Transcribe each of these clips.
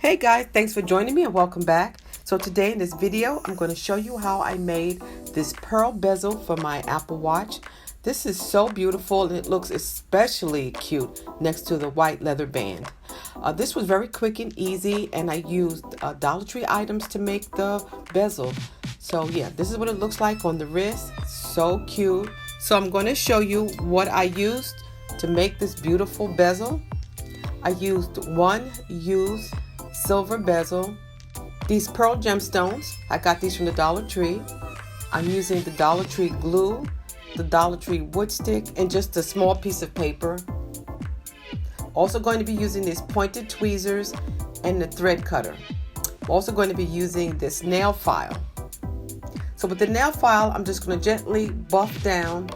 Hey guys, thanks for joining me and welcome back. So today in this video, I'm going to show you how I made this pearl bezel for my Apple Watch. This is so beautiful and it looks especially cute next to the white leather band. This was very quick and easy, and I used Dollar Tree items to make the bezel. So yeah, this is what it looks like on the wrist. So cute. So I'm going to show you what I used to make this beautiful bezel. I used one used silver bezel, these pearl gemstones. I got these from the Dollar Tree. I'm using the Dollar Tree glue, the Dollar Tree wood stick, and just a small piece of paper. Also going to be using these pointed tweezers and the thread cutter. I'm also going to be using this nail file. So with the nail file, I'm just going to gently buff down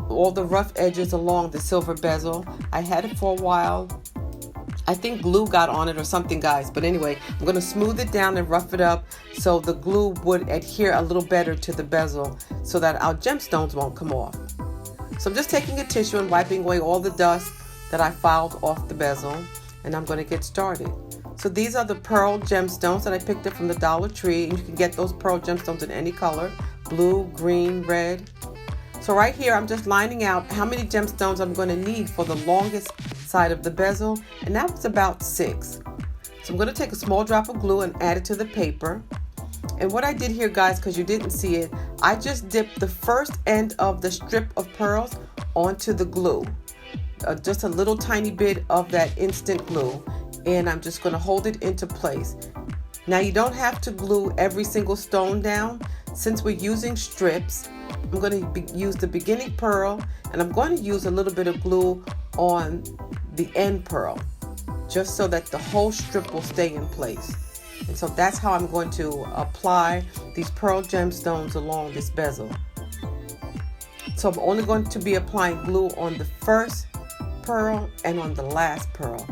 all the rough edges along the silver bezel. I had it for a while. I think glue got on it or something, guys. But anyway, I'm going to smooth it down and rough it up so the glue would adhere a little better to the bezel so that our gemstones won't come off. So I'm just taking a tissue and wiping away all the dust that I filed off the bezel, and I'm going to get started. So these are the pearl gemstones that I picked up from the Dollar Tree, and you can get those pearl gemstones in any color: blue, green, red. So right here, I'm just lining out how many gemstones I'm going to need for the longest side of the bezel, and that was about 6. So I'm going to take a small drop of glue and add it to the paper. And what I did here, guys, because you didn't see it, I just dipped the first end of the strip of pearls onto the glue. Just a little tiny bit of that instant glue, and I'm just going to hold it into place. Now you don't have to glue every single stone down. Since we're using strips, I'm going to use the beginning pearl, and I'm going to use a little bit of glue on the end pearl, just so that the whole strip will stay in place. And so that's how I'm going to apply these pearl gemstones along this bezel. So I'm only going to be applying glue on the first pearl and on the last pearl.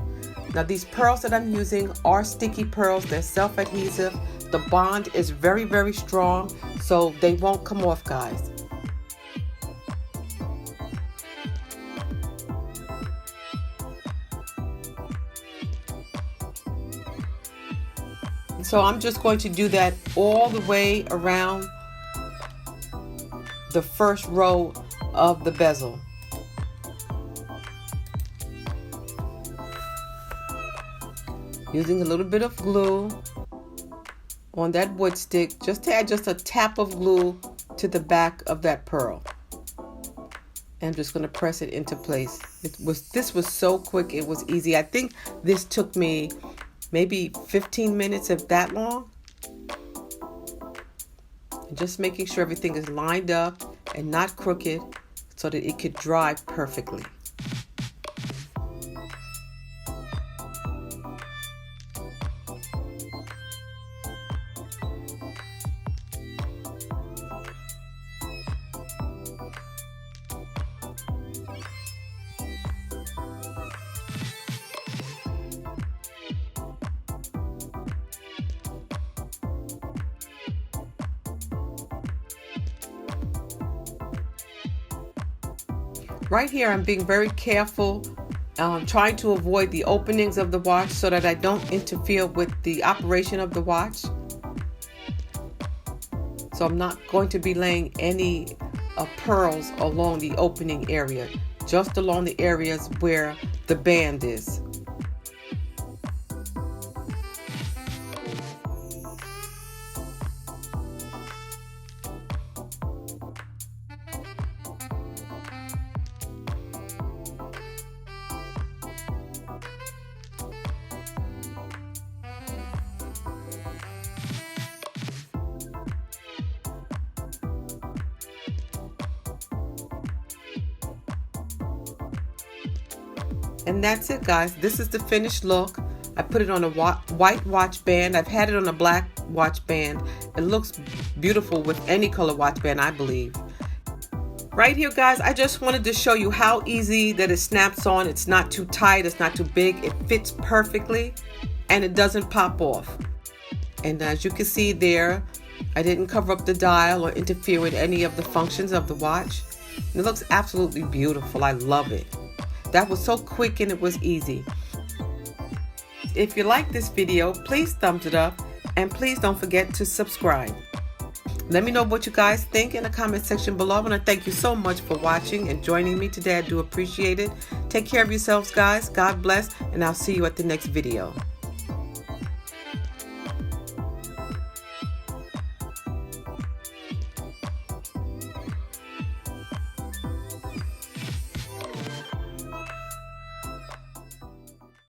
Now these pearls that I'm using are sticky pearls. They're self-adhesive. The bond is very, very strong, so they won't come off, guys. So I'm just going to do that all the way around the first row of the bezel. Using a little bit of glue on that wood stick, just to add just a tap of glue to the back of that pearl. And I'm just going to press it into place. This was so quick, it was easy. I think this took me maybe 15 minutes, if that long. And just making sure everything is lined up and not crooked so that it could dry perfectly. Right here, I'm being very careful, trying to avoid the openings of the watch so that I don't interfere with the operation of the watch. So I'm not going to be laying any pearls along the opening area, just along the areas where the band is. And that's it, guys. This is the finished look. I put it on a white watch band. I've had it on a black watch band. It looks beautiful with any color watch band, I believe. Right here, guys, I just wanted to show you how easy that it snaps on. It's not too tight, it's not too big. It fits perfectly and it doesn't pop off. And as you can see there, I didn't cover up the dial or interfere with any of the functions of the watch. It looks absolutely beautiful. I love it. That was so quick and it was easy. If you like this video, please thumbs it up and please don't forget to subscribe. Let me know what you guys think in the comment section below. I want to thank you so much for watching and joining me today. I do appreciate it. Take care of yourselves, guys. God bless, and I'll see you at the next video.